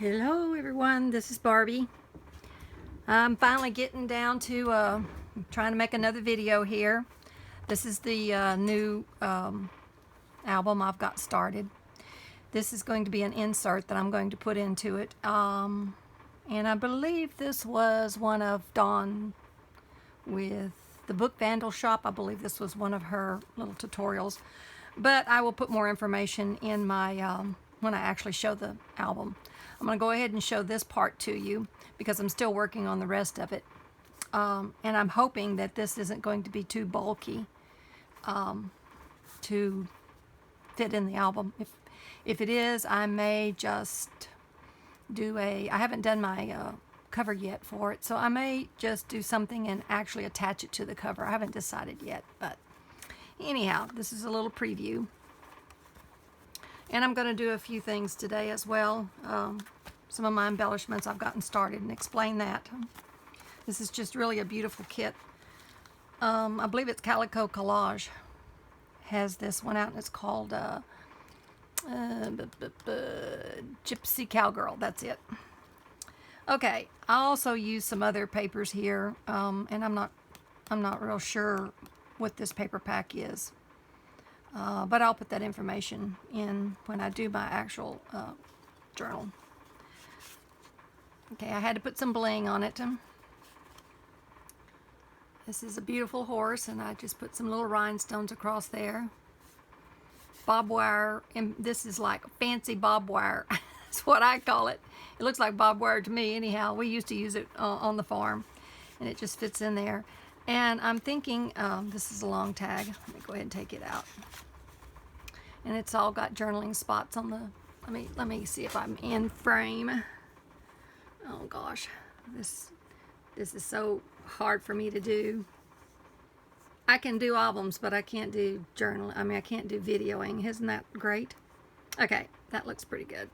Hello everyone, this is Barbie. I'm finally getting down to trying to make another video here. This is the new album I've got started. This is going to be an insert that I'm going to put into it. And I believe this was one of Dawn with the Book Vandal Shop. I believe this was one of her little tutorials. But I will put more information in my when I actually show the album. I'm going to go ahead and show this part to you because I'm still working on the rest of it. And I'm hoping that this isn't going to be too bulky to fit in the album. If it is, I may just do I haven't done my cover yet for it, so I may just do something and actually attach it to the cover. I haven't decided yet, but anyhow, this is a little preview. And I'm going to do a few things today as well. Some of my embellishments I've gotten started and explain that. This is just really a beautiful kit. I believe it's Calico Collage has this one out, and it's called Gypsy Cowgirl. That's it. Okay, I also use some other papers here, and I'm not real sure what this paper pack is. But I'll put that information in when I do my actual journal. Okay, I had to put some bling on it. This is a beautiful horse, and I just put some little rhinestones across there. Bob wire, and this is like fancy bob wire. That's what I call it. It looks like bob wire to me anyhow. We used to use it on the farm, and it just fits in there. And I'm thinking, this is a long tag. Let me go ahead and take it out. And it's all got journaling spots on the, let me see if I'm in frame. Oh gosh, this is so hard for me to do. I can do albums, but I can't do I can't do videoing. Isn't that great? Okay, that looks pretty good.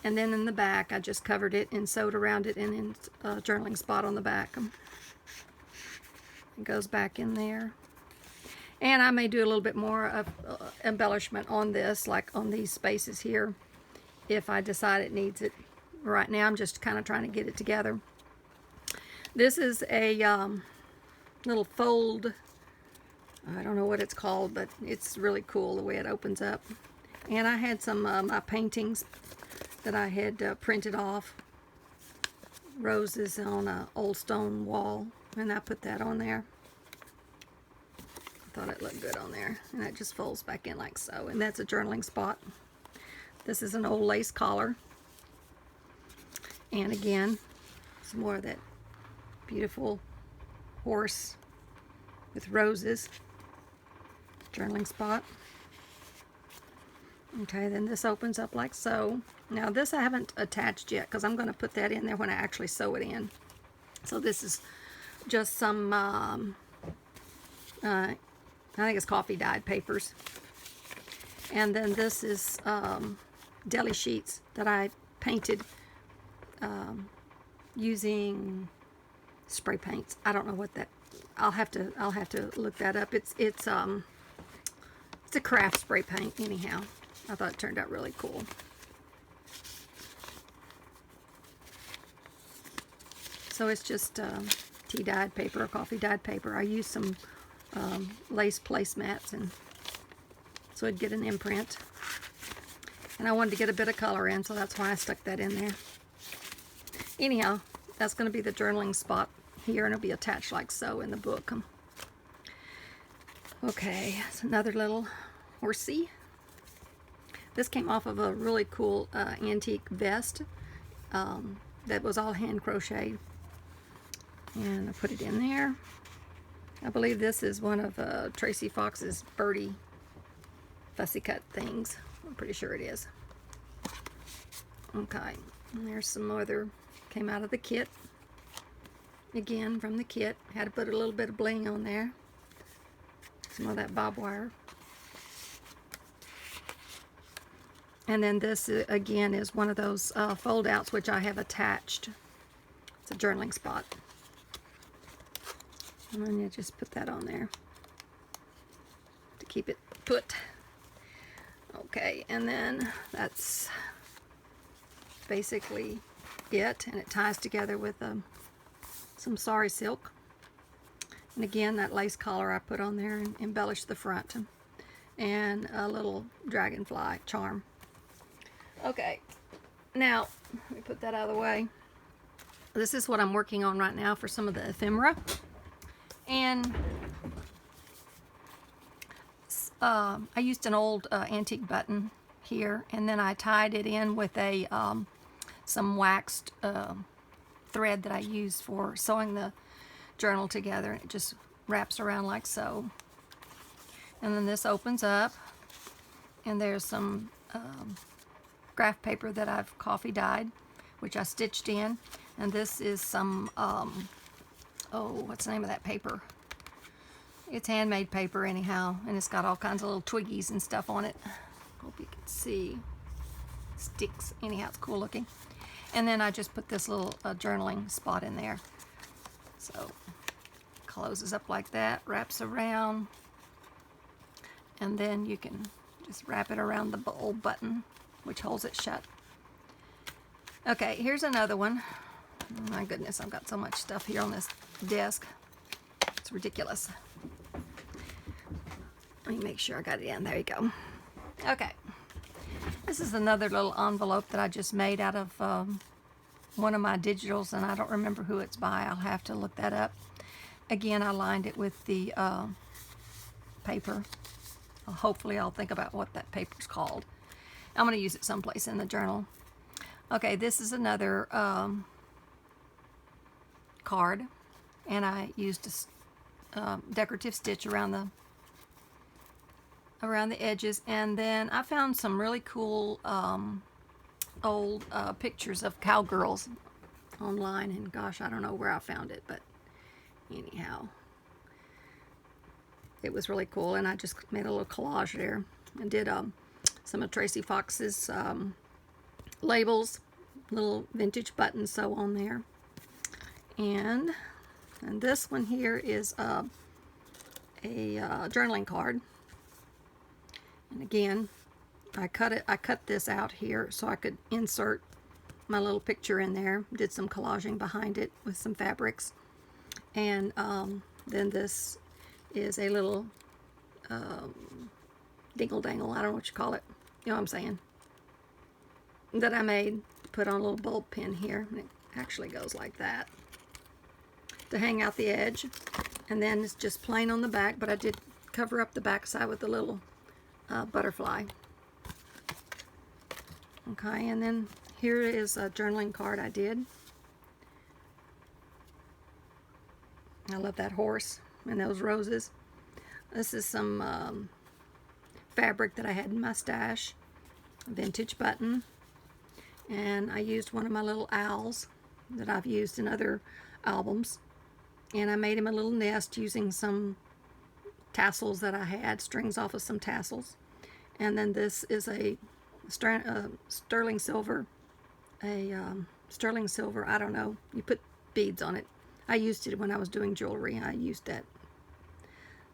And then in the back, I just covered it and sewed around it and in a journaling spot on the back. It goes back in there. And I may do a little bit more of embellishment on this, like on these spaces here, if I decide it needs it. Right now, I'm just kind of trying to get it together. This is a little fold. I don't know what it's called, but it's really cool the way it opens up. And I had some my paintings that I had printed off. Roses on an old stone wall, and I put that on there. Thought it looked good on there, and that just folds back in like so, and that's a journaling spot. This is an old lace collar, and again, some more of that beautiful horse with roses journaling spot. Okay, then this opens up like so. Now this I haven't attached yet because I'm going to put that in there when I actually sew it in. So this is just some I think it's coffee dyed papers. And then this is deli sheets that I painted using spray paints. I don't know what that. I'll have to look that up. It's a craft spray paint anyhow. I thought it turned out really cool. So it's just tea dyed paper or coffee dyed paper. I used some lace placemats, and so I'd get an imprint, and I wanted to get a bit of color in, so that's why I stuck that in there. Anyhow, that's going to be the journaling spot here, and it'll be attached like so in the book. Okay, it's another little horsey. This came off of a really cool antique vest that was all hand crocheted, and I put it in there. I believe this is one of Tracy Fox's birdie fussy cut things. I'm pretty sure it is. Okay, and there's some other, came out of the kit. Again, from the kit. Had to put a little bit of bling on there. Some of that bob wire. And then this, again, is one of those fold outs which I have attached. It's a journaling spot. And then you just put that on there to keep it put. Okay, and then that's basically it, and it ties together with some sari silk. And again, that lace collar I put on there and embellished the front, and a little dragonfly charm. Okay, now let me put that out of the way. This is what I'm working on right now for some of the ephemera, and I used an old antique button here, and then I tied it in with a some waxed thread that I used for sewing the journal together, and it just wraps around like so. And then this opens up, and there's some graph paper that I've coffee dyed, which I stitched in. And this is some oh, what's the name of that paper? It's handmade paper anyhow, and it's got all kinds of little twiggies and stuff on it. Hope you can see. Sticks. Anyhow, it's cool looking. And then I just put this little journaling spot in there. So closes up like that, wraps around, and then you can just wrap it around the old button, which holds it shut. Okay, here's another one. Oh my goodness, I've got so much stuff here on this desk. It's ridiculous. Let me make sure I got it in. There you go. Okay. This is another little envelope that I just made out of one of my digitals, and I don't remember who it's by. I'll have to look that up. Again, I lined it with the paper. Hopefully I'll think about what that paper's called. I'm going to use it someplace in the journal. Okay, this is another card, and I used a decorative stitch around the edges, and then I found some really cool old pictures of cowgirls online, and gosh, I don't know where I found it, but anyhow, it was really cool, and I just made a little collage there and did some of Tracy Fox's labels, little vintage buttons sew on there, and this one here is a journaling card. And again, I cut this out here so I could insert my little picture in there. Did some collaging behind it with some fabrics. And then this is a little dingle dangle, I don't know what you call it. You know what I'm saying? That I made, put on a little bulb pin here. And it actually goes like that to hang out the edge. And then it's just plain on the back, but I did cover up the back side with a little butterfly. Okay, and then here is a journaling card I did. I love that horse and those roses. This is some fabric that I had in my stash, a vintage button, and I used one of my little owls that I've used in other albums, and I made him a little nest using some tassels that I had, strings off of some tassels. And then this is a sterling silver, sterling silver, I don't know, you put beads on it. I used it when I was doing jewelry. I used that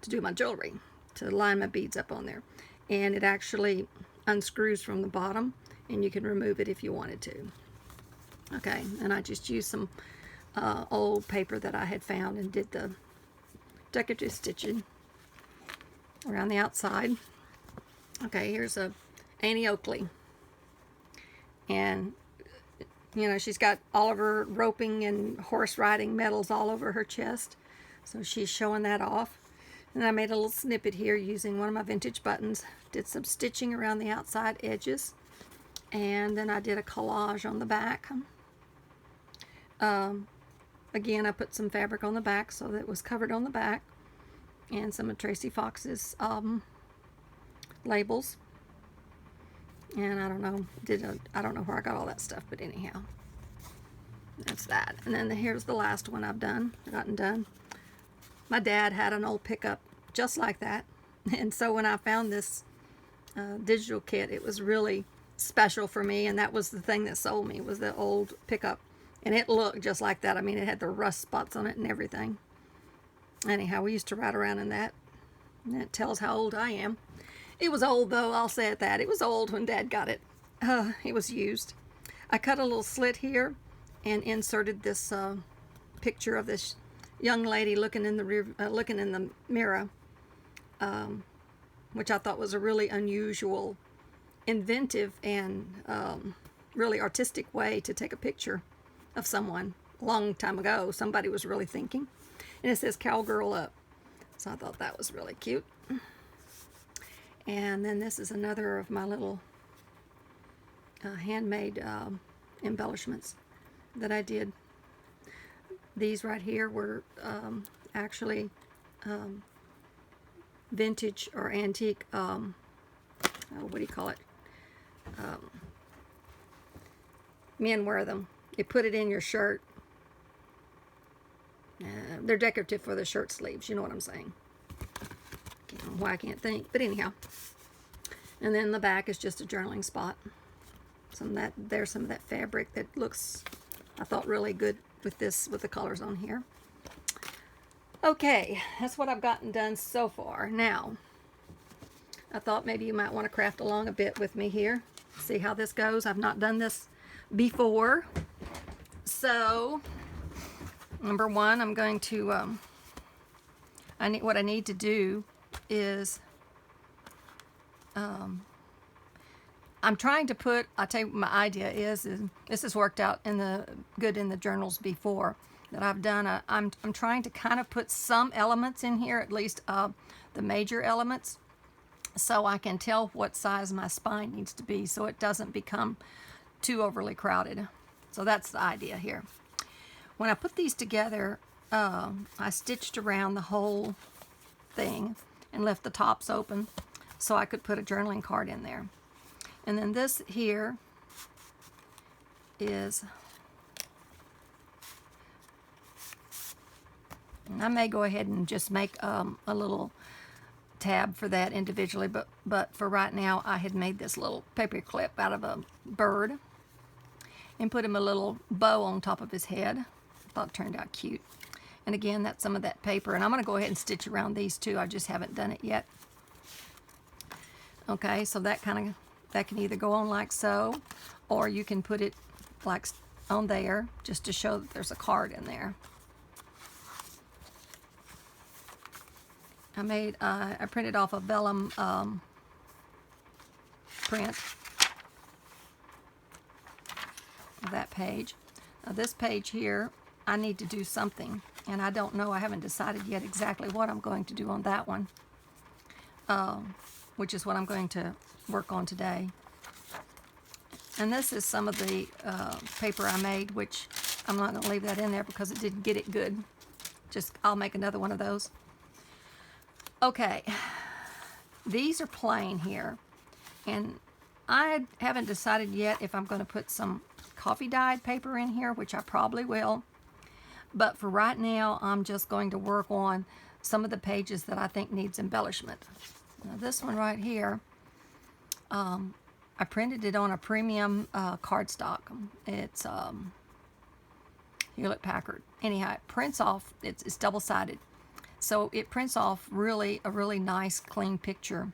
to do my jewelry, to line my beads up on there. And it actually unscrews from the bottom, and you can remove it if you wanted to. Okay, and I just used some old paper that I had found and did the decorative stitching around the outside. Okay, here's a Annie Oakley, and you know, she's got all of her roping and horse riding medals all over her chest, so she's showing that off. And I made a little snippet here using one of my vintage buttons, did some stitching around the outside edges, and then I did a collage on the back. Again, I put some fabric on the back so that it was covered on the back, and some of Tracy Fox's labels. And I don't know, I don't know where I got all that stuff, but anyhow, that's that. And then here's the last one I've gotten done. My dad had an old pickup just like that, and so when I found this digital kit, it was really special for me, and that was the thing that sold me, was the old pickup. And it looked just like that. I mean, it had the rust spots on it and everything. Anyhow, we used to ride around in that. And that tells how old I am. It was old, though, I'll say it that. It was old when Dad got it. It was used. I cut a little slit here and inserted this picture of this young lady looking in the mirror, which I thought was a really unusual, inventive, and really artistic way to take a picture of someone. A long time ago, somebody was really thinking. And it says Cowgirl up. So I thought that was really cute. And then this is another of my little handmade embellishments that I did. These right here were actually vintage or antique, what do you call it? Men wear them. You put it in your shirt. They're decorative for the shirt sleeves, you know what I'm saying. I don't know why I can't think, but anyhow. And then the back is just a journaling spot. There's some of that fabric that looks, I thought, really good with this, with the colors on here. Okay, that's what I've gotten done so far. Now, I thought maybe you might want to craft along a bit with me here. See how this goes. I've not done this before. So, number one, I'm going to, what I need to do is, I'm trying to put, I'll tell you what my idea is this has worked out good in the journals before that I've done. I'm trying to kind of put some elements in here, at least the major elements, so I can tell what size my spine needs to be so it doesn't become too overly crowded. So that's the idea here. When I put these together, I stitched around the whole thing and left the tops open so I could put a journaling card in there. And then this here is, and I may go ahead and just make a little tab for that individually, but for right now I had made this little paper clip out of a bird and put him a little bow on top of his head. I thought it turned out cute. And again, that's some of that paper, and I'm going to go ahead and stitch around these too. I just haven't done it yet. Okay, so that can either go on like so, or you can put it like on there just to show that there's a card in there. I printed off a vellum print of that page. Now this page here, I need to do something, and I don't know, I haven't decided yet exactly what I'm going to do on that one, which is what I'm going to work on today. And this is some of the paper I made, which I'm not going to leave that in there because it didn't get it good. I'll make another one of those. Okay, these are plain here, and I haven't decided yet if I'm going to put some coffee dyed paper in here, which I probably will. But for right now, I'm just going to work on some of the pages that I think needs embellishment. Now this one right here, I printed it on a premium cardstock. It's Hewlett Packard. Anyhow, it prints off, it's double-sided. So it prints off a really nice, clean picture.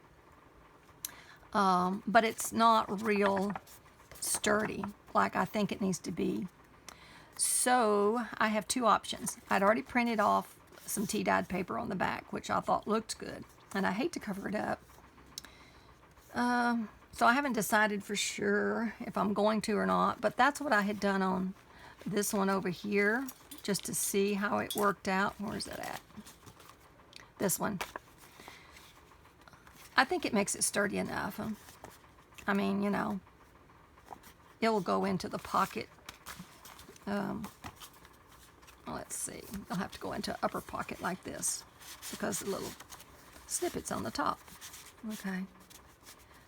But it's not real sturdy like I think it needs to be. So I have two options. I'd already printed off some tea-dyed paper on the back, which I thought looked good. And I hate to cover it up. So I haven't decided for sure if I'm going to or not, but that's what I had done on this one over here, just to see how it worked out. Where's it at? This one. I think it makes it sturdy enough. I mean, you know, it will go into the pocket. Let's see. I'll have to go into upper pocket like this because the little snippet's on the top. Okay.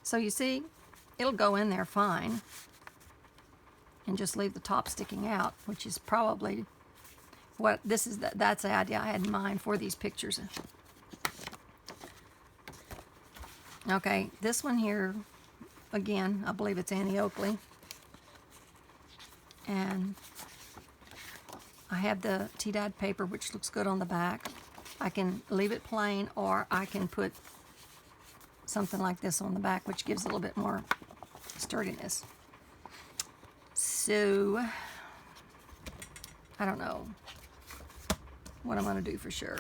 So you see, it'll go in there fine and just leave the top sticking out, which is probably what this is. That's the idea I had in mind for these pictures. Okay, this one here, again, I believe it's Annie Oakley. And I have the tea-dyed paper, which looks good on the back. I can leave it plain, or I can put something like this on the back, which gives a little bit more sturdiness. So, I don't know what I'm going to do for sure.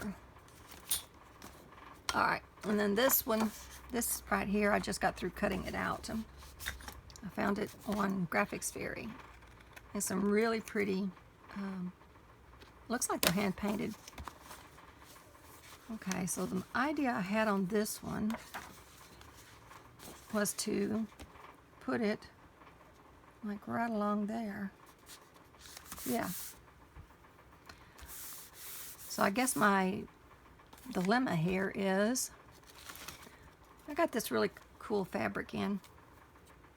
All right, and then this one, this right here, I just got through cutting it out. I found it on Graphics Fairy. It's some really pretty, looks like they're hand painted. Okay, so the idea I had on this one was to put it like right along there. Yeah. So I guess my dilemma here is I got this really cool fabric in,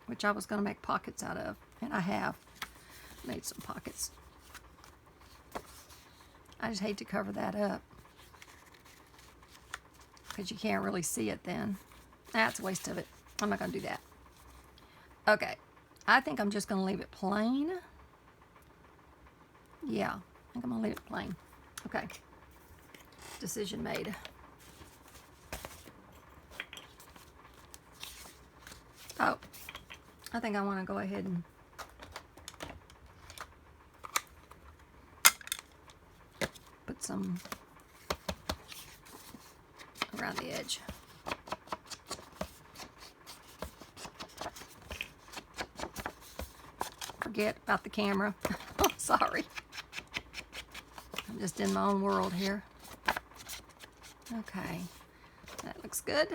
which I was going to make pockets out of, and I have made some pockets. I just hate to cover that up because you can't really see it then. That's a waste of it. I'm not going to do that. Okay, I think I'm just going to leave it plain. Yeah, I think I'm going to leave it plain. Okay, decision made. Oh, I think I want to go ahead and put some around the edge. Forget about the camera. Sorry. I'm just in my own world here. Okay, that looks good.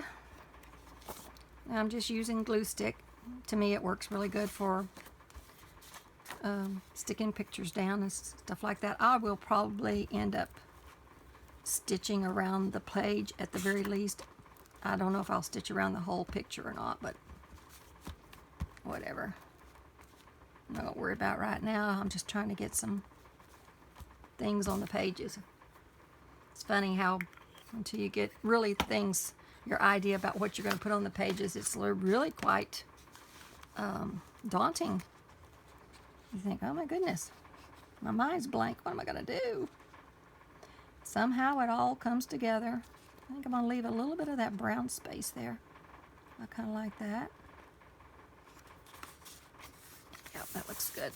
Now I'm just using glue stick. To me, it works really good for sticking pictures down and stuff like that. I will probably end up stitching around the page at the very least. I don't know if I'll stitch around the whole picture or not, but whatever. I'm not going to worry about right now. I'm just trying to get some things on the pages. It's funny how until you get really things, your idea about what you're going to put on the pages, it's really quite daunting. You think, oh my goodness, my mind's blank. What am I going to do? Somehow it all comes together. I think I'm going to leave a little bit of that brown space there. I kind of like that. Yep, that looks good.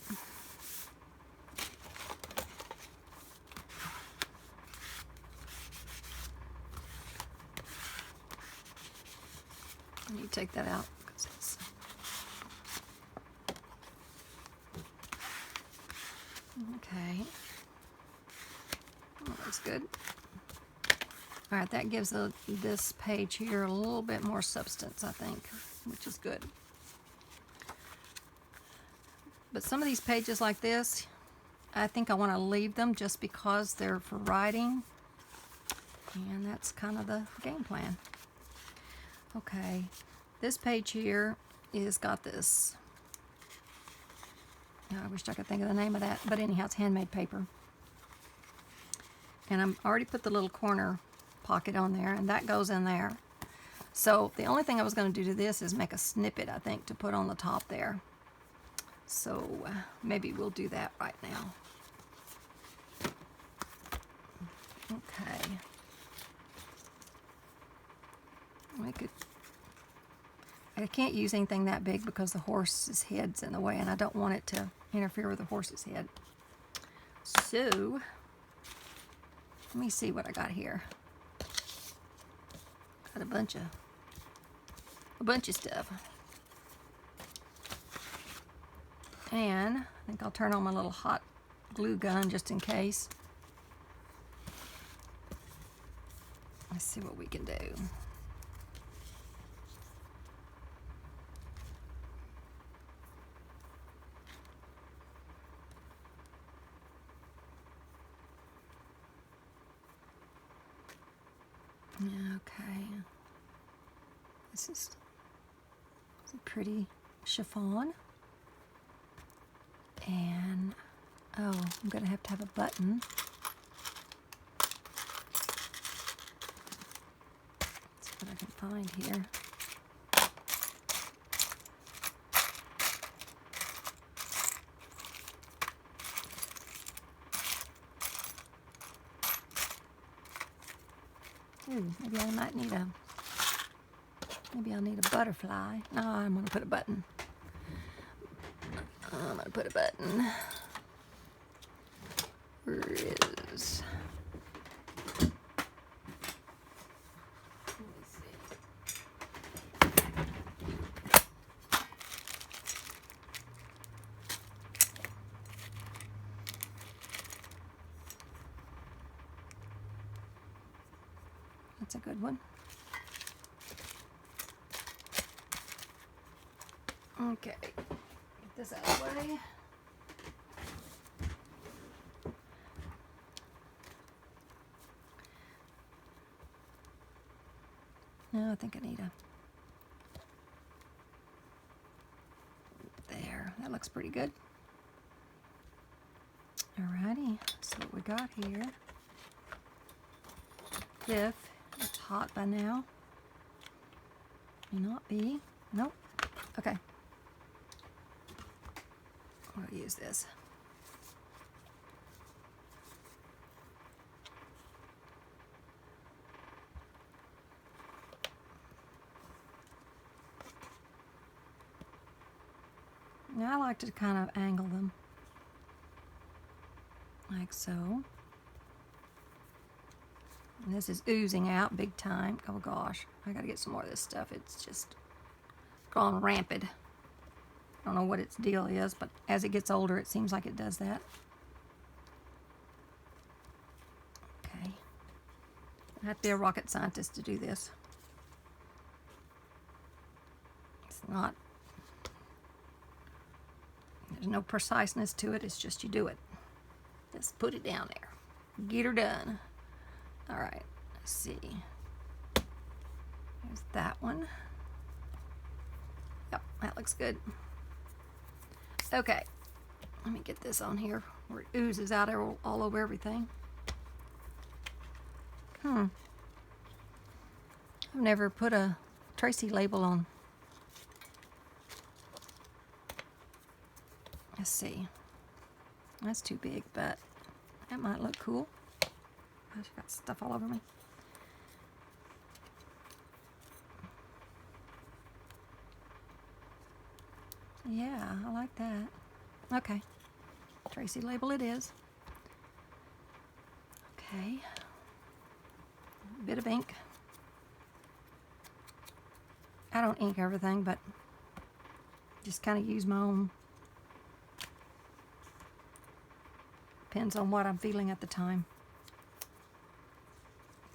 I need to take that out because it's okay. Oh, that's good. All right, that gives this page here a little bit more substance, I think, which is good. But some of these pages like this, I think I want to leave them just because they're for writing. And that's kind of the game plan. Okay, this page here is got this. I wish I could think of the name of that, but anyhow, it's handmade paper. And I'm already put the little corner pocket on there, and that goes in there. So the only thing I was going to do to this is make a snippet, I think, to put on the top there. So maybe we'll do that right now. Okay. I can't use anything that big because the horse's head's in the way, and I don't want it to interfere with the horse's head. So let me see what I got here. Got a bunch of stuff. And I think I'll turn on my little hot glue gun just in case. Let's see what we can do. Okay, this is a pretty chiffon, and oh, I'm going to have a button. Let's see what I can find here. Ooh, maybe I might need maybe I'll need a butterfly. No, I'm going to put a button. I'm gonna put a button. Where is? Let me see. That's a good one. Okay, get this out of the way. No, I think I need a... There, that looks pretty good. Alrighty, so what we got here. If it's hot by now. May not be. Nope. Okay. We'll use this. Now I like to kind of angle them like so. And this is oozing out big time. Oh gosh, I gotta get some more of this stuff. It's just gone rampant. I don't know what its deal is, but as it gets older, it seems like it does that. Okay. I have to be a rocket scientist to do this. It's not, there's no preciseness to it, it's just you do it. Just put it down there. Get her done. All right, let's see. There's that one. Yep, that looks good. Okay, let me get this on here where it oozes out all over everything. I've never put a Tracy label on. Let's see. That's too big, but that might look cool. I've got stuff all over me. Yeah, I like that. Okay. Tracy label it is. Okay. A bit of ink. I don't ink everything, but just kind of use my own. Depends on what I'm feeling at the time.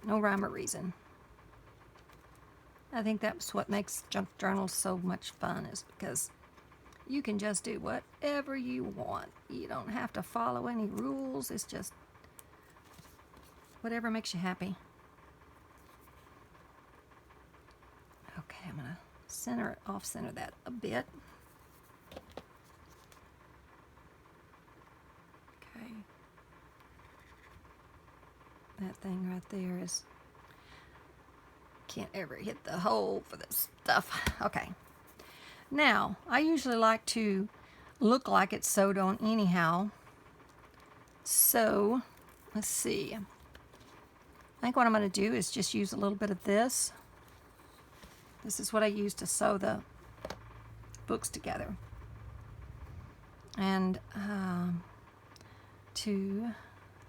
No rhyme or reason. I think that's what makes junk journals so much fun, is because you can just do whatever you want. You don't have to follow any rules. It's just whatever makes you happy. Okay, I'm gonna center it, off-center that a bit. Okay. That thing right there is, can't ever hit the hole for this stuff. Okay. Now, I usually like to look like it's sewed on anyhow. So, let's see. I think what I'm going to do is just use a little bit of this. This is what I use to sew the books together. And 2,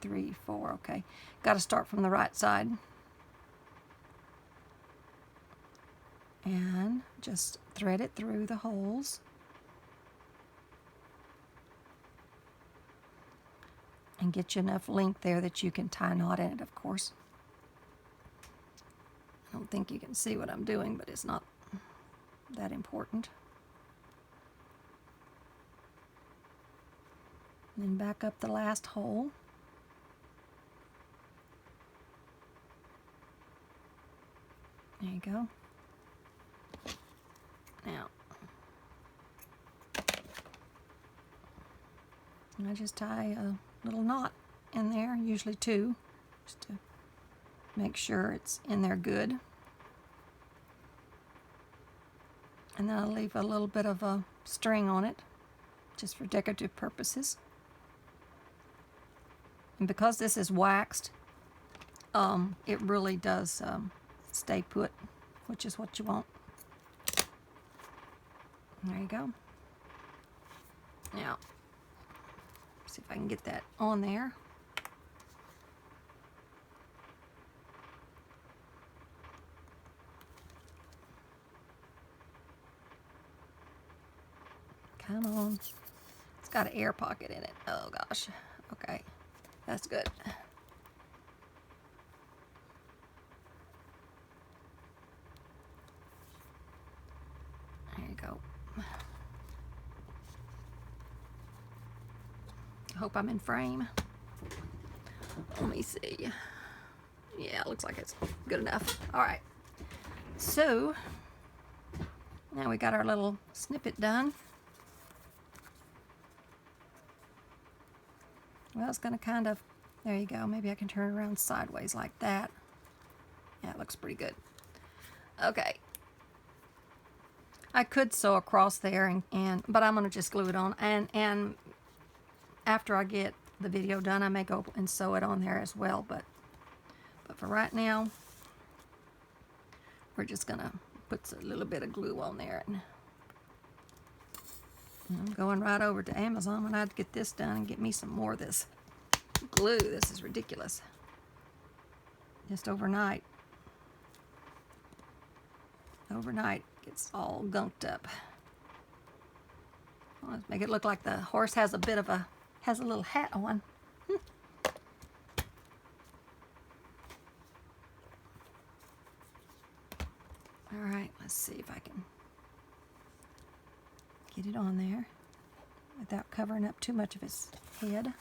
3, 4, okay. Got to start from the right side. And just thread it through the holes. And get you enough length there that you can tie a knot in it, of course. I don't think you can see what I'm doing, but it's not that important. And then back up the last hole. There you go. Now, I just tie a little knot in there, usually 2, just to make sure it's in there good. And then I'll leave a little bit of a string on it, just for decorative purposes. And because this is waxed, it really does stay put, which is what you want. There you go. Now, see if I can get that on there. Come on. It's got an air pocket in it. Oh gosh. Okay. That's good. There you go. I hope I'm in frame. Let me see. Yeah, it looks like it's good enough. All right. So, now we got our little snippet done. Well, it's going to kind of, there you go. Maybe I can turn it around sideways like that. Yeah, it looks pretty good. Okay. I could sew across there, but I'm going to just glue it on. And after I get the video done, I may go and sew it on there as well. But for right now, we're just going to put a little bit of glue on there. And I'm going right over to Amazon when I get this done and get me some more of this glue. This is ridiculous. Just overnight. Overnight gets all gunked up. Let's make it look like the horse has a little hat on. All right, let's see if I can get it on there without covering up too much of his head. That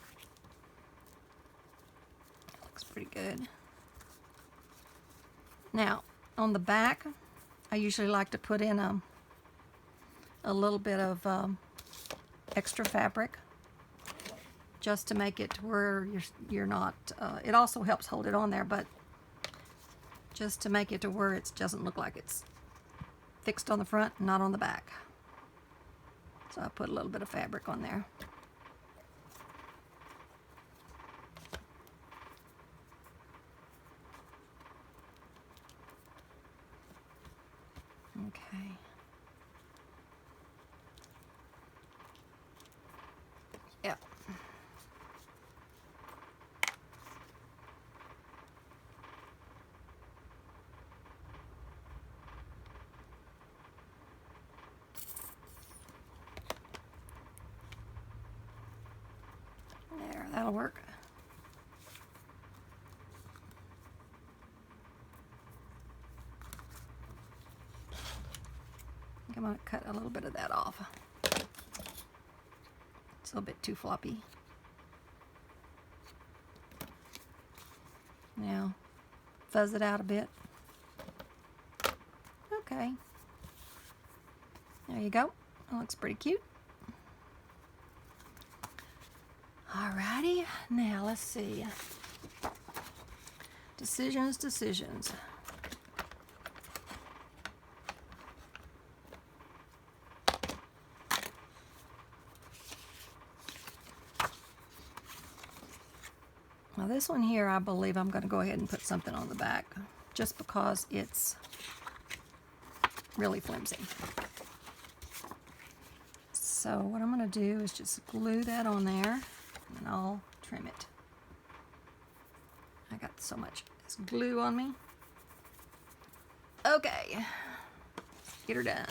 looks pretty good. Now, on the back, I usually like to put in a little bit of extra fabric just to make it to where you're not, it also helps hold it on there, but just to make it to where it doesn't look like it's fixed on the front and not on the back. So I put a little bit of fabric on there. Okay. Yeah. There, that'll work. I'm going to cut a little bit of that off. It's a little bit too floppy. Now, fuzz it out a bit. Okay. There you go. That looks pretty cute. Alrighty, now let's see. Decisions. Now this one here, I believe I'm going to go ahead and put something on the back, just because it's really flimsy. So what I'm going to do is just glue that on there, and I'll trim it. I got so much glue on me. Okay, let's get her done.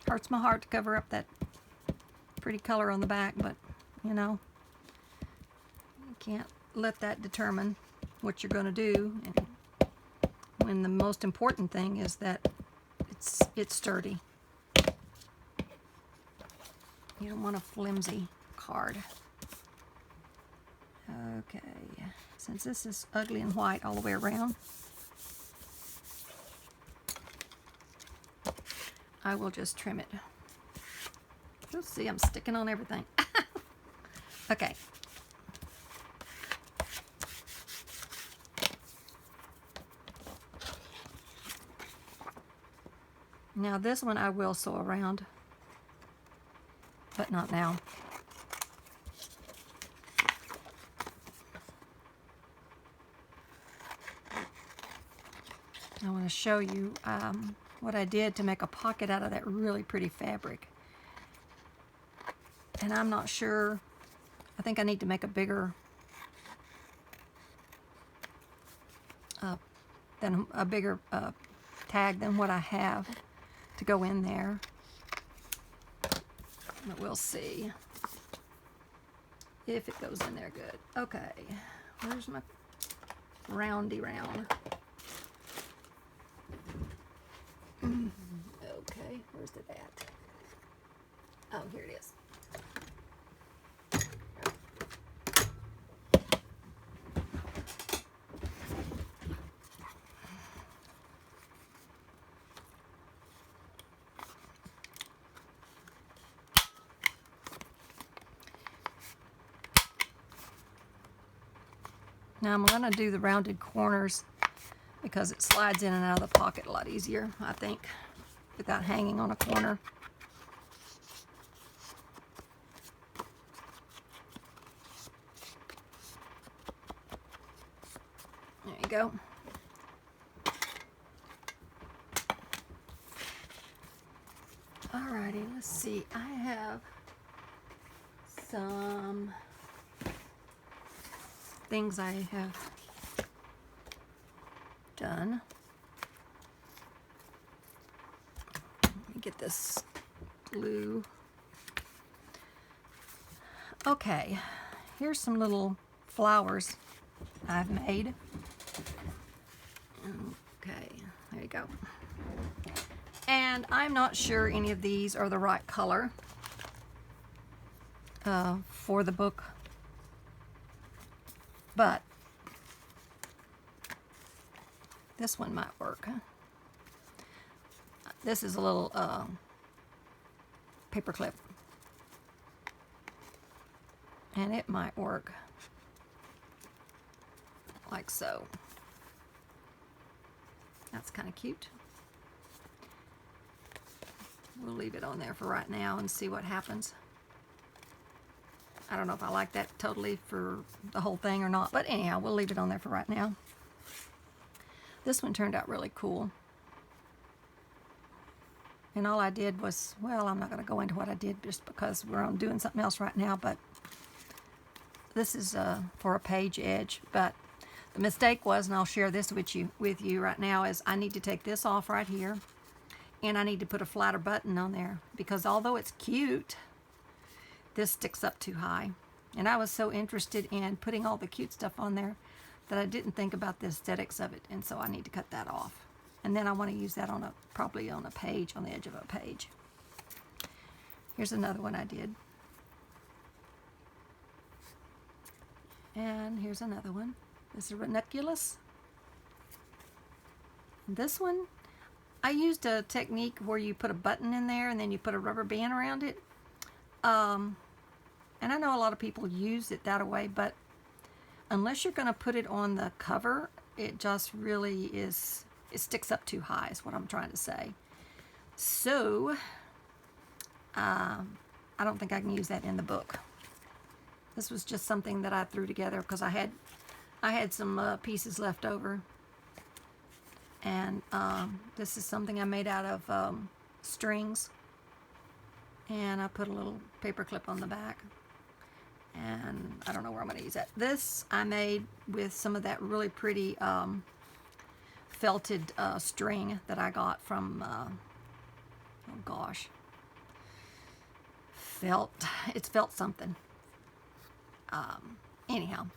Hurts my heart to cover up that pretty color on the back, but you know, you can't let that determine what you're going to do. And when the most important thing is that it's sturdy. You don't want a flimsy card. Okay, since this is ugly and white all the way around, I will just trim it. You'll see I'm sticking on everything. Okay. Now this one I will sew around, but not now. I want to show you what I did to make a pocket out of that really pretty fabric. And I'm not sure, I think I need to make a bigger tag than what I have to go in there. But we'll see if it goes in there good. Okay, where's my roundy round? Okay, where's it at? Oh, here it is. Now I'm going to do the rounded corners because it slides in and out of the pocket a lot easier, I think, without hanging on a corner. There you go. Alrighty, let's see. I have some things I have done. Let me get this glue. Okay, here's some little flowers I've made. Okay, there you go. And I'm not sure any of these are the right color for the book, but this one might work. This is a little paper clip, and it might work like so. That's kind of cute. We'll leave it on there for right now and see what happens. I don't know if I like that totally for the whole thing or not, but anyhow, we'll leave it on there for right now. This one turned out really cool. And all I did was, well, I'm not going to go into what I did just because we're on doing something else right now, but this is for a page edge. But the mistake was, and I'll share this with you right now, is I need to take this off right here, and I need to put a flatter button on there, because although it's cute, this sticks up too high. And I was so interested in putting all the cute stuff on there that I didn't think about the aesthetics of it, and so I need to cut that off. And then I want to use that on probably on a page, on the edge of a page. Here's another one I did. And here's another one. This is a ranunculus. This one, I used a technique where you put a button in there and then you put a rubber band around it. And I know a lot of people use it that way, but unless you're going to put it on the cover, it just really is, it sticks up too high is what I'm trying to say. So, I don't think I can use that in the book. This was just something that I threw together because I had some pieces left over. And this is something I made out of strings. And I put a little paper clip on the back. And I don't know where I'm going to use that. This I made with some of that really pretty felted string that I got from, oh gosh, it's felt something. Anyhow,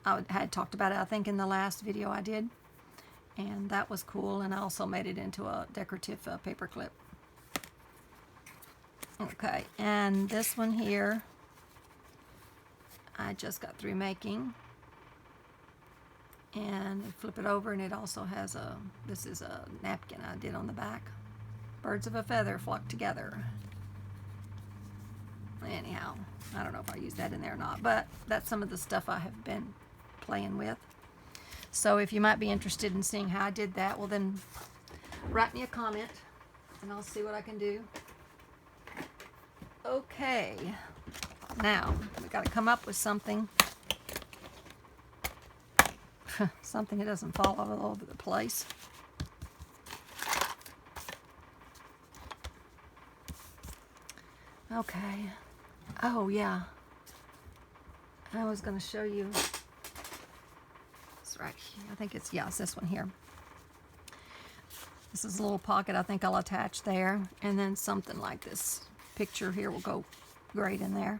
I had talked about it, I think, in the last video I did. And that was cool. And I also made it into a decorative paper clip. Okay, and this one here, I just got through making. And flip it over, and it also has this is a napkin I did on the back. Birds of a feather flock together. Anyhow, I don't know if I use that in there or not, but that's some of the stuff I have been playing with. So if you might be interested in seeing how I did that, well then write me a comment and I'll see what I can do. Okay, now we got to come up with something. Something that doesn't fall all over the place. Okay. Oh, yeah. I was going to show you. It's right here. I think it's, yeah, it's this one here. This is a little pocket I think I'll attach there. And then something like this picture here will go great in there.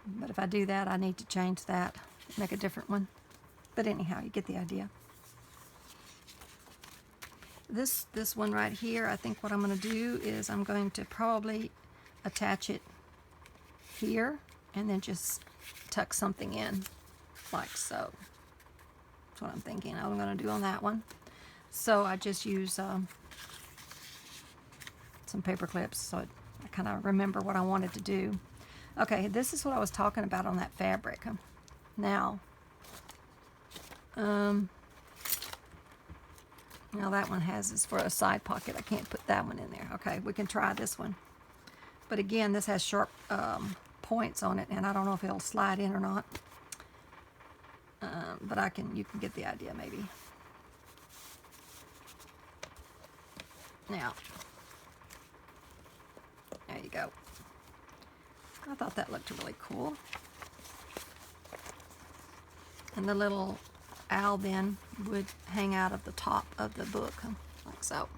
But if I do that, I need to change that, make a different one. But anyhow, you get the idea. This one right here, I think what I'm going to do is I'm going to probably attach it here and then just tuck something in like so. That's what I'm thinking I'm going to do on that one. So I just use some paper clips so I kind of remember what I wanted to do. Okay, this is what I was talking about on that fabric. Now that one is for a side pocket. I can't put that one in there. Okay, we can try this one. But again, this has sharp points on it, and I don't know if it'll slide in or not. But you can get the idea maybe. Now, there you go. I thought that looked really cool. And the little owl then would hang out of the top of the book, like so.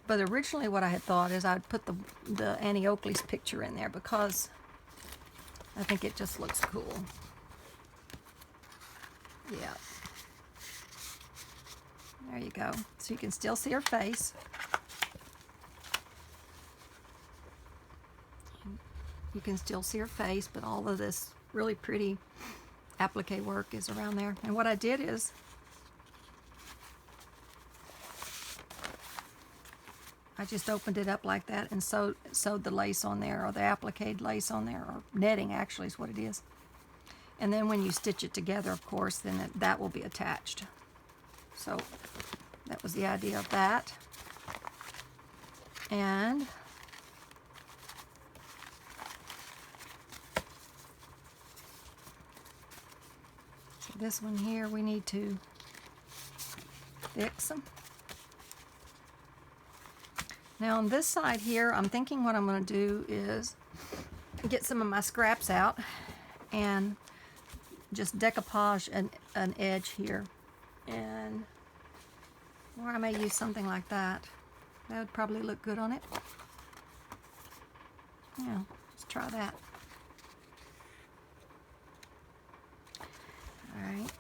But originally what I had thought is I'd put the Annie Oakley's picture in there because I think it just looks cool. Yeah. There you go. So you can still see her face. You can still see her face, but all of this really pretty applique work is around there. And what I did is I just opened it up like that and sewed the lace on there, or the appliqued lace on there, or netting actually is what it is. And then when you stitch it together, of course, then that will be attached. So that was the idea of that. And so this one here we need to fix them. Now on this side here, I'm thinking what I'm going to do is get some of my scraps out and just decoupage an edge here. And or I may use something like that. That would probably look good on it. Yeah, let's try that. All right.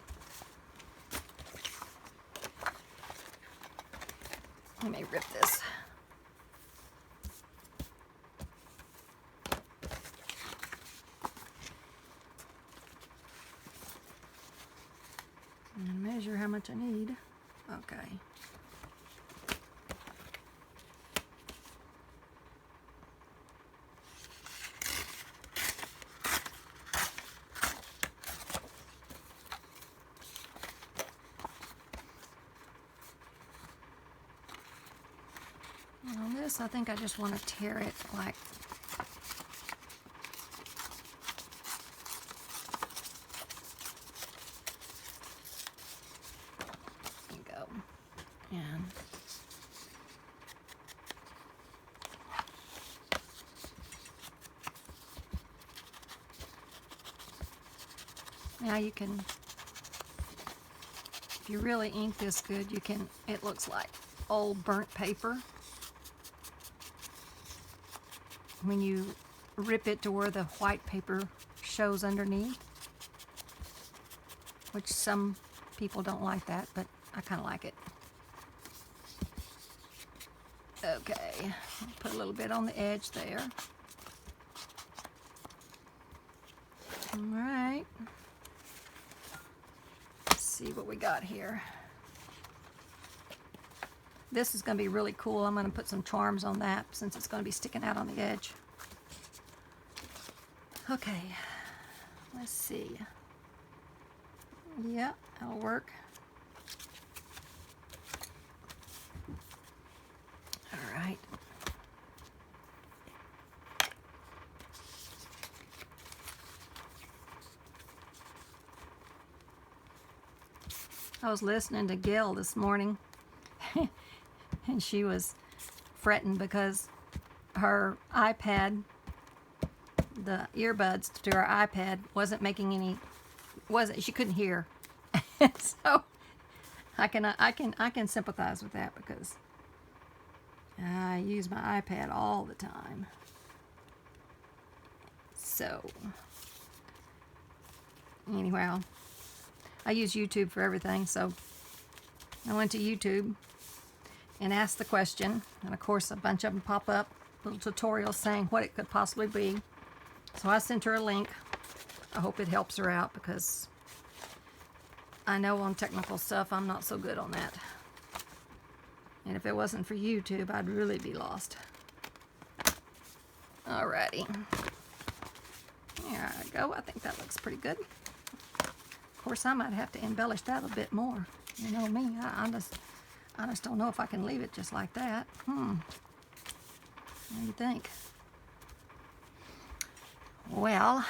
Let me rip this. And measure how much I need. Okay. And on this, I think I just want to tear it like and now you can, if you really ink this good, you can, it looks like old burnt paper when you rip it to where the white paper shows underneath, which some people don't like that, but I kind of like it. Okay, I'll put a little bit on the edge there. All right. Let's see what we got here. This is going to be really cool. I'm going to put some charms on that since it's going to be sticking out on the edge. Okay, let's see. Yeah, that'll work. All right. I was listening to Gail this morning, and she was fretting because her iPad, the earbuds to her iPad wasn't making any, she couldn't hear. So I can sympathize with that because I use my iPad all the time. So anyhow, I use YouTube for everything, so I went to YouTube and asked the question, and of course a bunch of them pop up, little tutorials saying what it could possibly be. So I sent her a link. I hope it helps her out because I know on technical stuff I'm not so good on that. And if it wasn't for YouTube, I'd really be lost. Alrighty. There I go. I think that looks pretty good. Of course, I might have to embellish that a bit more. You know me, I just don't know if I can leave it just like that. What do you think? Well,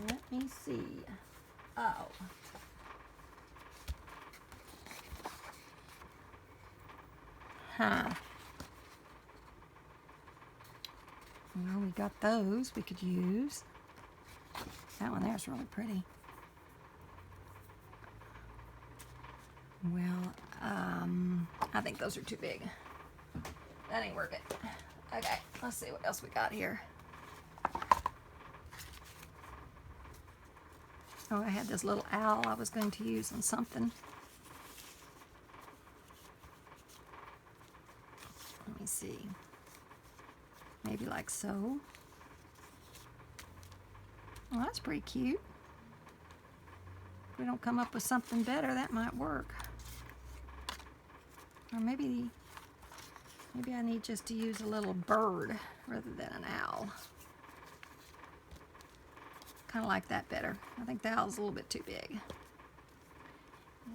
let me see. Oh. Well, we got those we could use. That one there's really pretty. Well, I think those are too big. That ain't worth it. Okay, let's see what else we got here. Oh, I had this little owl I was going to use on something. Let me see. Maybe like so. Well, that's pretty cute. If we don't come up with something better, that might work. Or maybe I need just to use a little bird rather than an owl. Kind of like that better. I think the owl's a little bit too big.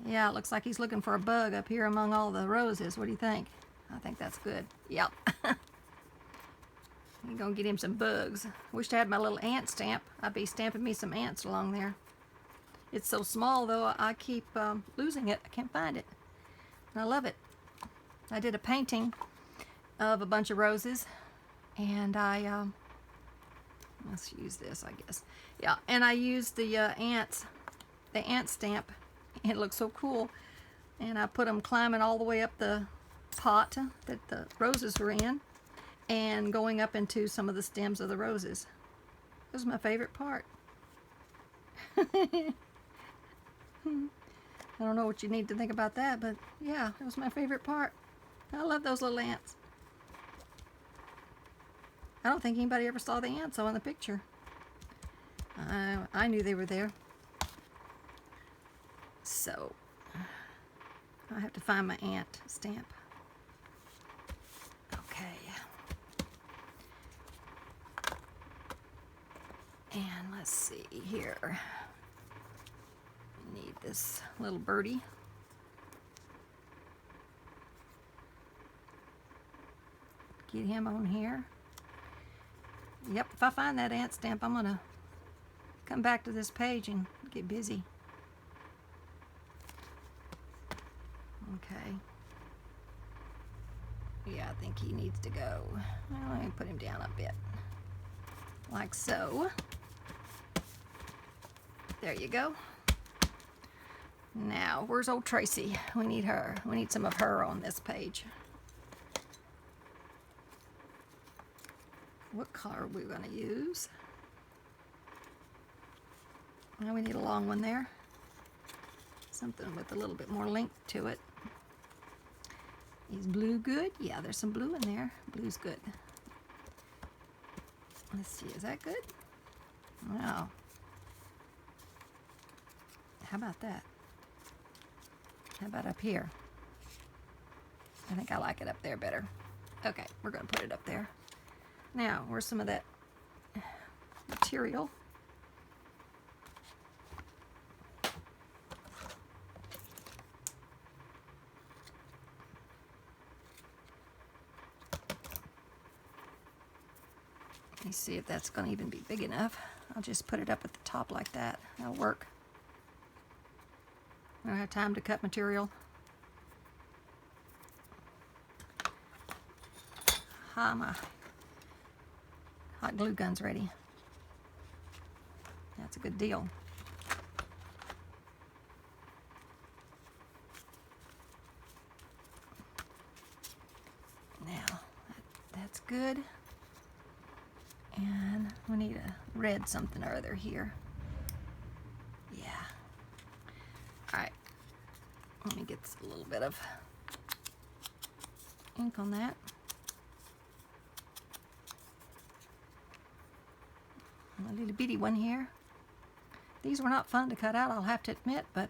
Yeah, it looks like he's looking for a bug up here among all the roses. What do you think? I think that's good. Yep. You're gonna get him some bugs. Wish I had my little ant stamp. I'd be stamping me some ants along there. It's so small though, I keep losing it. I can't find it. And I love it. I did a painting of a bunch of roses, and let's use this, I guess. Yeah, and I used the ant stamp. It looks so cool. And I put them climbing all the way up the pot that the roses were in, and going up into some of the stems of the roses. This was my favorite part. I don't know what you need to think about that, but yeah, it was my favorite part. I love those little ants. I don't think anybody ever saw the ants on the picture. I knew they were there. So, I have to find my ant stamp. Okay. And let's see here. We need this little birdie. Get him on here. Yep, if I find that ant stamp, I'm gonna come back to this page and get busy. Okay. Yeah, I think he needs to go. Well, let me put him down a bit. Like so. There you go. Now, where's old Tracy? We need her. We need some of her on this page. What color are we going to use? Well, we need a long one there. Something with a little bit more length to it. Is blue good? Yeah, there's some blue in there. Blue's good. Let's see, is that good? Wow. How about that? How about up here? I think I like it up there better. Okay, we're going to put it up there. Now, where's some of that material? Let me see if that's going to even be big enough. I'll just put it up at the top like that. That'll work. I don't have time to cut material. my hot glue gun's ready. That's a good deal. Now, that's good. And we need a red something or other here. Yeah. All right. Let me get a little bit of ink on that. A little bitty one here. These were not fun to cut out, I'll have to admit, but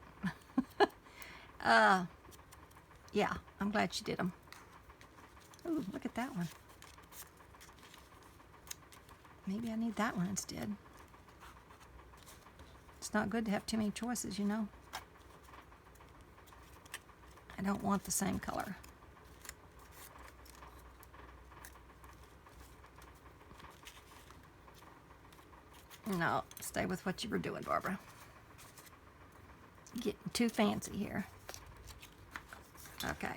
yeah, I'm glad she did them. Ooh, look at that one. Maybe I need that one instead. It's not good to have too many choices, you know. I don't want the same color. No, stay with what you were doing, Barbara. Getting too fancy here. Okay.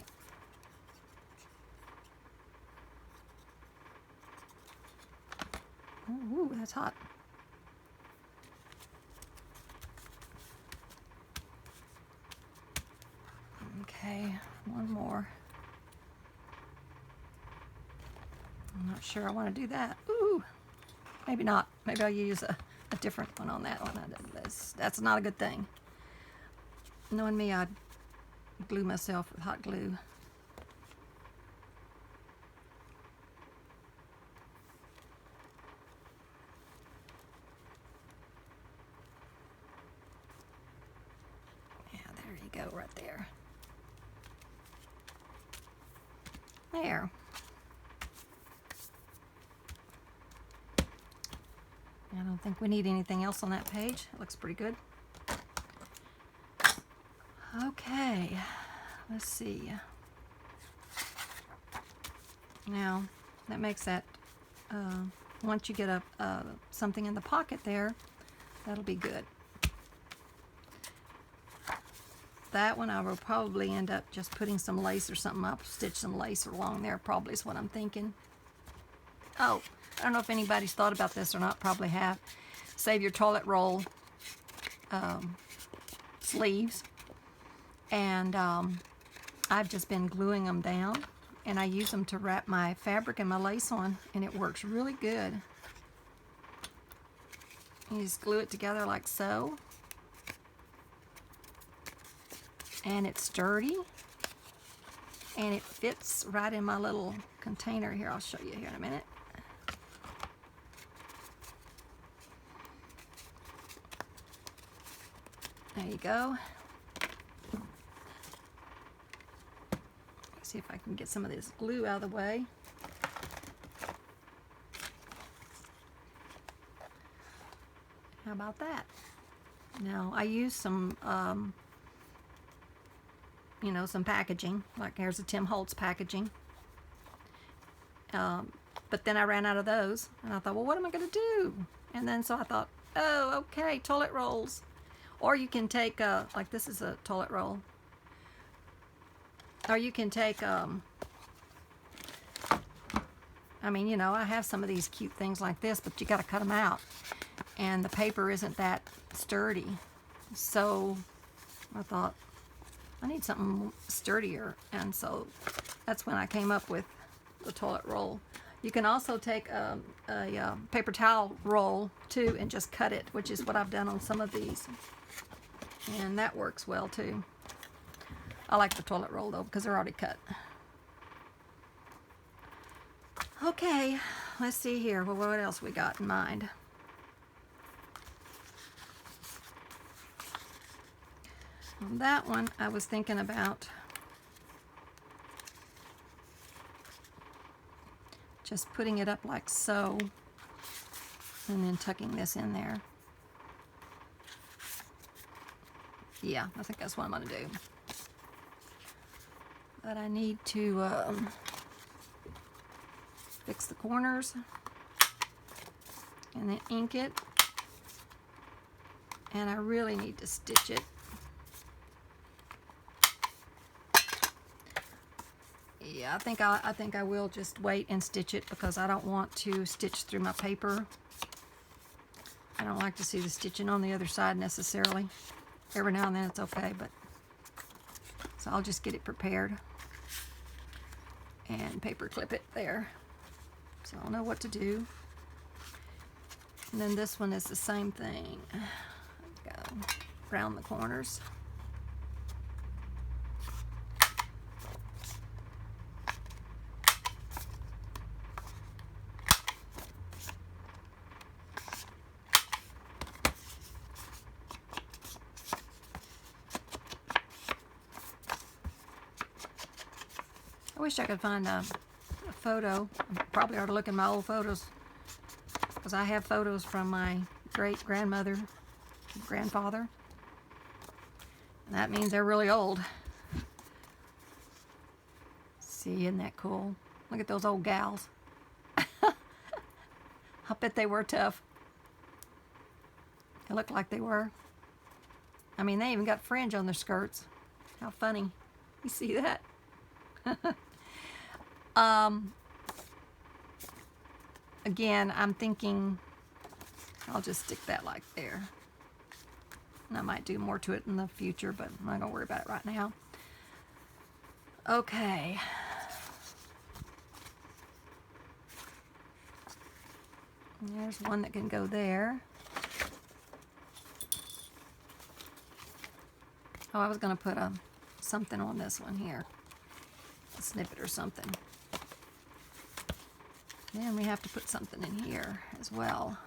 Ooh, that's hot. Okay, one more. I'm not sure I want to do that. Ooh, maybe not. Maybe I'll use a different one on that one. That's not a good thing. Knowing me, I'd glue myself with hot glue. Yeah, there you go, right there. There. I don't think we need anything else on that page. It looks pretty good. Okay, let's see. Now, that makes that, once you get something in the pocket there, that'll be good. That one I will probably end up just putting some lace or something up, stitch some lace along there, probably is what I'm thinking. Oh, I don't know if anybody's thought about this or not, probably have. Save your toilet roll sleeves. And I've just been gluing them down, and I use them to wrap my fabric and my lace on, and it works really good. You just glue it together like so. And it's sturdy, and it fits right in my little container here. I'll show you here in a minute. There you go. See if I can get some of this glue out of the way. How about that? Now I use some you know, some packaging, like here's a Tim Holtz packaging, but then I ran out of those, and I thought, well, what am I going to do? And then so I thought, oh, okay, toilet rolls. Or you can take like this is a toilet roll, or you can take I mean, you know, I have some of these cute things like this, but you got to cut them out, and the paper isn't that sturdy, so I thought I need something sturdier, and so that's when I came up with the toilet roll. You can also take a paper towel roll too and just cut it, which is what I've done on some of these, and that works well too. I like the toilet roll though because they're already cut. Okay, let's see here. Well, what else we got in mind? On that one, I was thinking about just putting it up like so, and then tucking this in there. Yeah, I think that's what I'm going to do. But I need to fix the corners and then ink it, and I really need to stitch it. Yeah, I think I will just wait and stitch it because I don't want to stitch through my paper. I don't like to see the stitching on the other side necessarily. Every now and then it's okay, but so I'll just get it prepared and paper clip it there. So I'll know what to do. And then this one is the same thing. Go around the corners. I wish I could find a photo. I probably ought to look in my old photos because I have photos from my great-grandmother, grandfather. And that means they're really old. See, isn't that cool? Look at those old gals. I bet they were tough. They looked like they were. I mean, they even got fringe on their skirts. How funny. You see that? Again, I'm thinking I'll just stick that like there. And I might do more to it in the future, but I'm not going to worry about it right now. Okay. And there's one that can go there. Oh, I was going to put something on this one here. A snippet or something. Then we have to put something in here as well.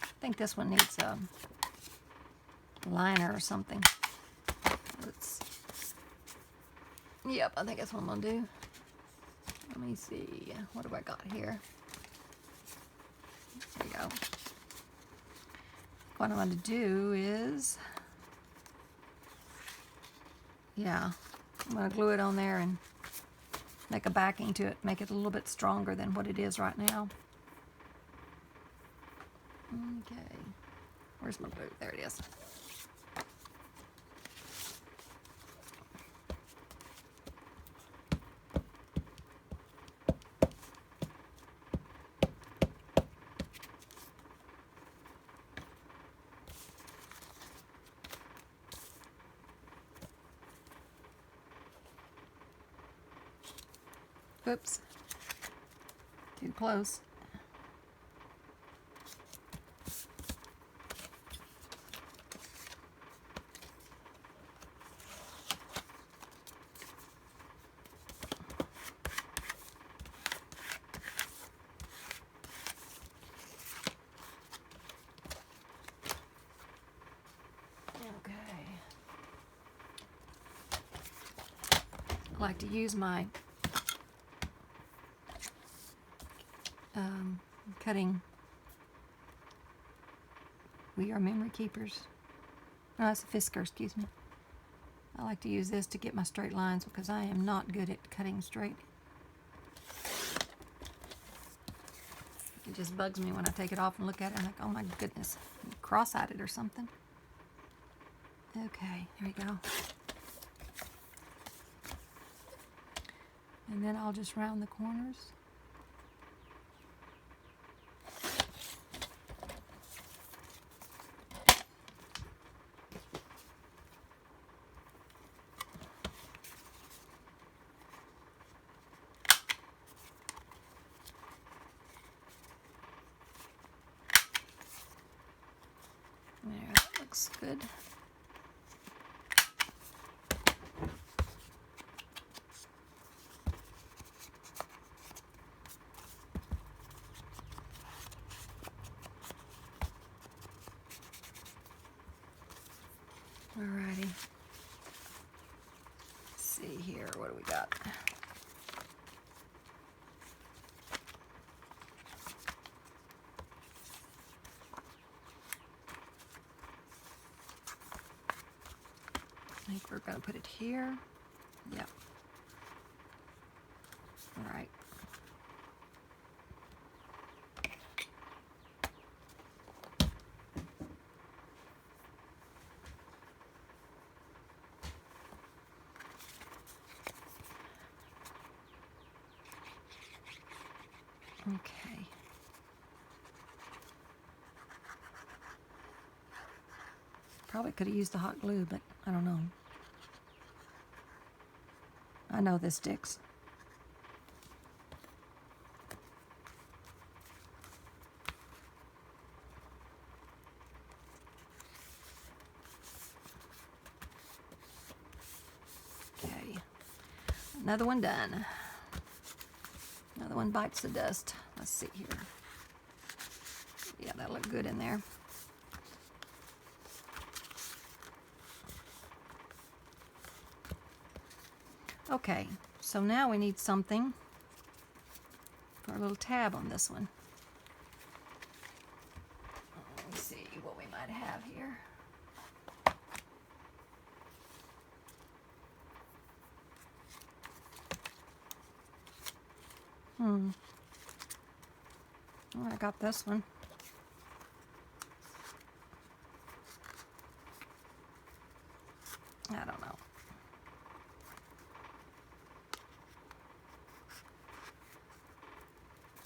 I think this one needs a liner or something. Yep, I think that's what I'm going to do. Let me see. What have I got here? There we go. What I'm going to do is, yeah, I'm going to glue it on there and make a backing to it, make it a little bit stronger than what it is right now. Okay, where's my glue? There it is. Oops, too close. Okay. I like to use my cutting. We are memory keepers. No, it's a Fisker, excuse me. I like to use this to get my straight lines because I am not good at cutting straight. It just bugs me when I take it off and look at it. I'm like, oh my goodness, cross-eyed it or something. Okay, there we go. And then I'll just round the corners. There, that looks good. Alrighty. Let's see here, what do we got? I think we're going to put it here. Yep. All right. Okay. Probably could have used the hot glue, but I don't know. I know this sticks. Okay. Another one done. Another one bites the dust. Let's see here. Yeah, that'll look good in there. Okay, so now we need something for a little tab on this one. Let me see what we might have here. Oh, I got this one. I don't know.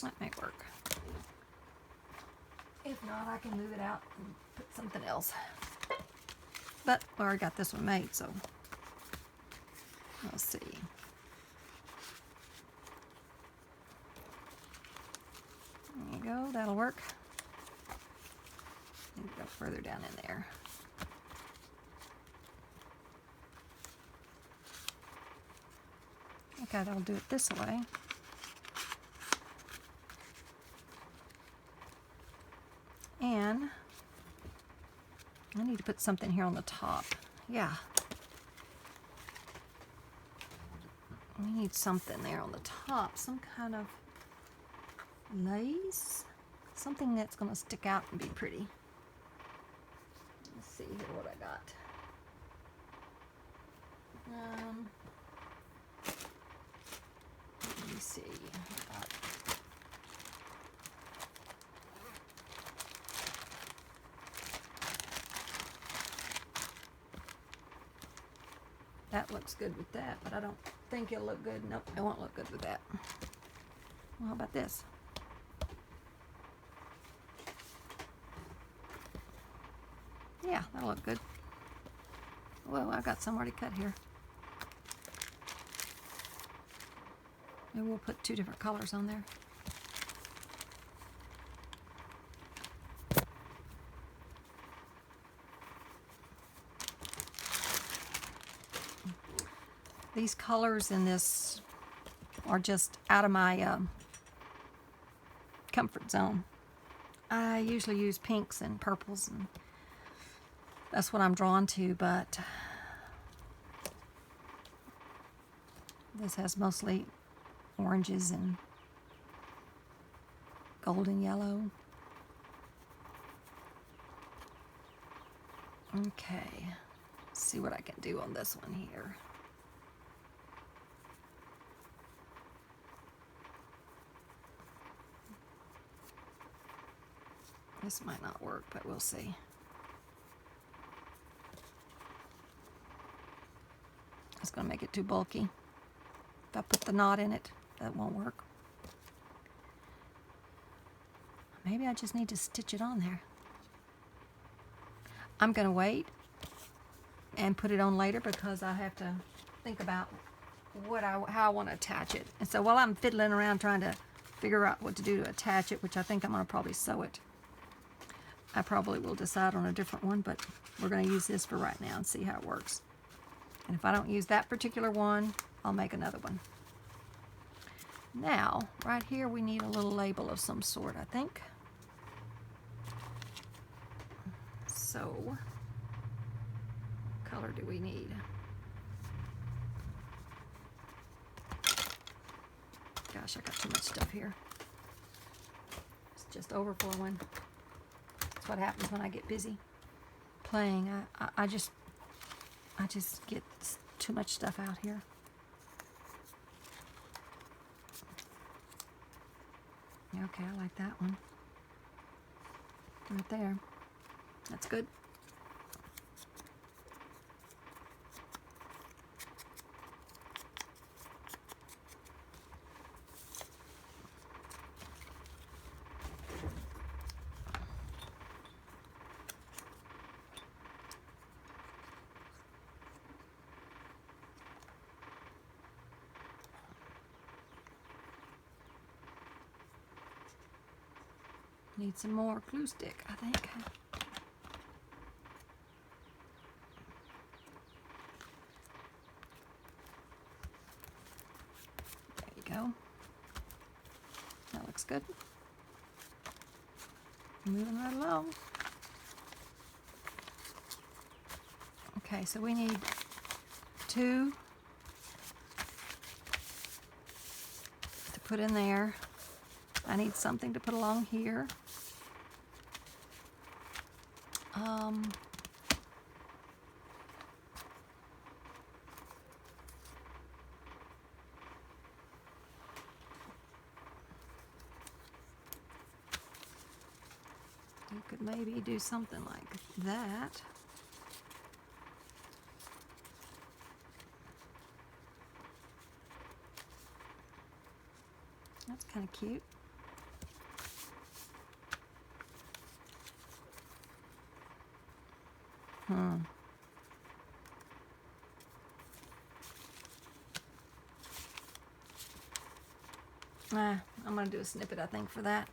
That may work. If not, I can move it out and put something else. But I already got this one made, so let's see. There you go, that'll work. Need to go further down in there. Okay, that'll do it this way. And I need to put something here on the top. Yeah. We need something there on the top. Some kind of lace. Something that's going to stick out and be pretty. Let's see here what I got. Let me see. That looks good with that, but I don't think it'll look good. Nope, it won't look good with that. Well, how about this? Yeah, that'll look good. Well, I've got some already cut here. Maybe we'll put 2 different colors on there. These colors in this are just out of my comfort zone. I usually use pinks and purples, and that's what I'm drawn to, but this has mostly oranges and golden yellow. Okay, let's see what I can do on this one here. This might not work, but we'll see. It's going to make it too bulky. If I put the knot in it, that won't work. Maybe I just need to stitch it on there. I'm going to wait and put it on later because I have to think about how I want to attach it. And so while I'm fiddling around trying to figure out what to do to attach it, which I think I'm going to probably sew it, I probably will decide on a different one, but we're going to use this for right now and see how it works. And if I don't use that particular one, I'll make another one. Now, right here we need a little label of some sort, I think. So, what color do we need? Gosh, I got too much stuff here. It's just overflowing. That's what happens when I get busy playing. I just get too much stuff out here. Okay, I like that one. Right there. That's good. Need some more glue stick, I think. There you go. That looks good. Moving right along. Okay, so we need 2 to put in there. I need something to put along here. You could maybe do something like that. That's kind of cute. I'm going to do a snippet, I think, for that.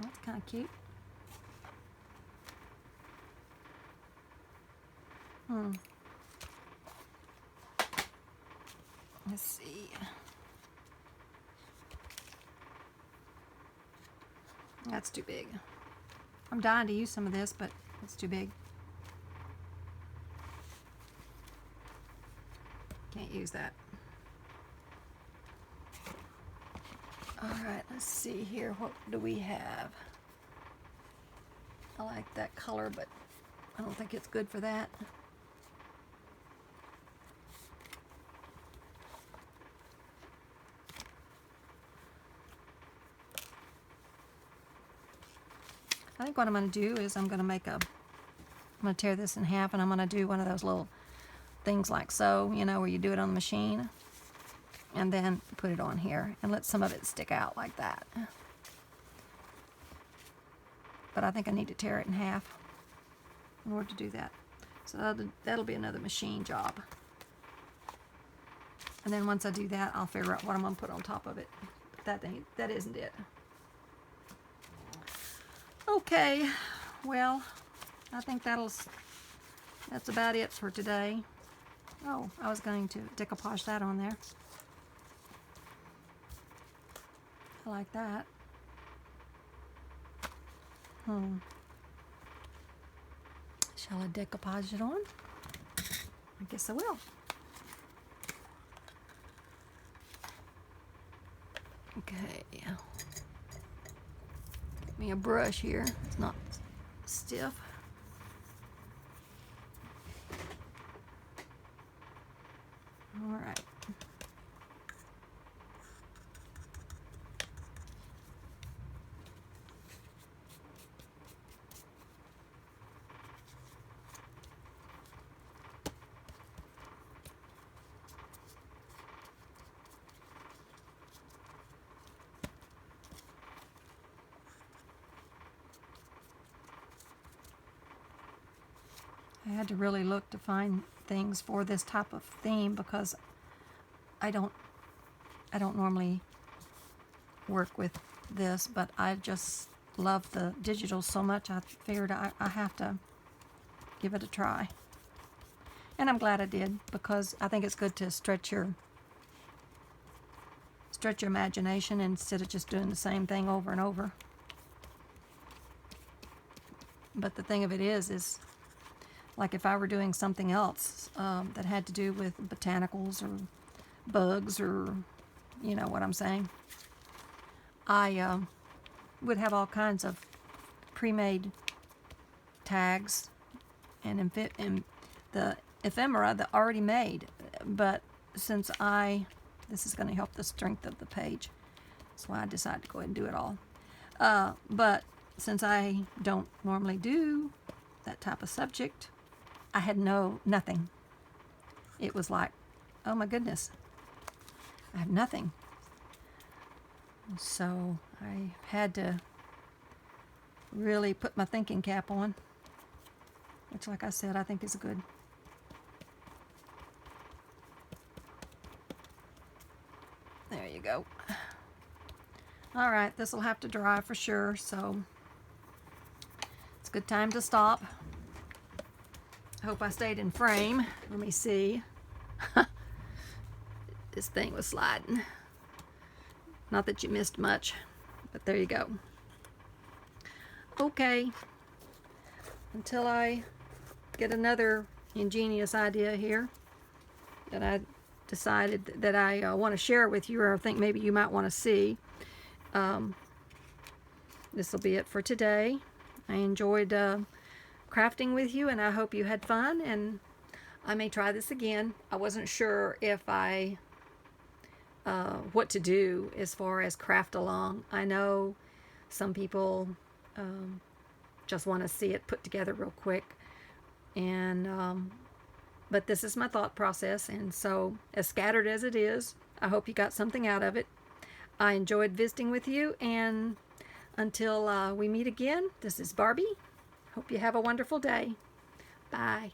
That's kind of cute. Let's see. That's too big. I'm dying to use some of this, but it's too big. Can't use that. All right, let's see here. What do we have? I like that color, but I don't think it's good for that. I think what I'm going to do is I'm going to tear this in half, and I'm going to do one of those little things like so, you know, where you do it on the machine, and then put it on here and let some of it stick out like that. But I think I need to tear it in half in order to do that. So that'll be another machine job. And then once I do that, I'll figure out what I'm going to put on top of it. But that isn't it. Okay, well, I think that's about it for today. Oh, I was going to decoupage that on there. I like that. Shall I decoupage it on? I guess I will. Okay. Get me a brush here. It's not stiff. All right. I had to really look to find things for this type of theme because I don't normally work with this, but I just love the digital so much I figured I have to give it a try. And I'm glad I did, because I think it's good to stretch your imagination instead of just doing the same thing over and over. But the thing of it is like if I were doing something else that had to do with botanicals or bugs, or you know what I'm saying, I would have all kinds of pre-made tags and the ephemera that already made. But since this is going to help the strength of the page, that's why I decided to go ahead and do it all. But since I don't normally do that type of subject, I had nothing. It was like, oh my goodness, I have nothing. So I had to really put my thinking cap on which, like I said, I think is good. There you go. All right, this will have to dry for sure, so it's a good time to stop. I hope I stayed in frame. Let me see. This thing was sliding. Not that you missed much, but there you go. Okay, until I get another ingenious idea here that I decided that I want to share with you, or I think maybe you might want to see. This will be it for today. I enjoyed crafting with you, and I hope you had fun, and I may try this again. I wasn't sure if what to do as far as craft along. I know some people just want to see it put together real quick, and but this is my thought process, and so as scattered as it is, I hope you got something out of it. I enjoyed visiting with you, and until we meet again, this is Barbie. Hope you have a wonderful day. Bye.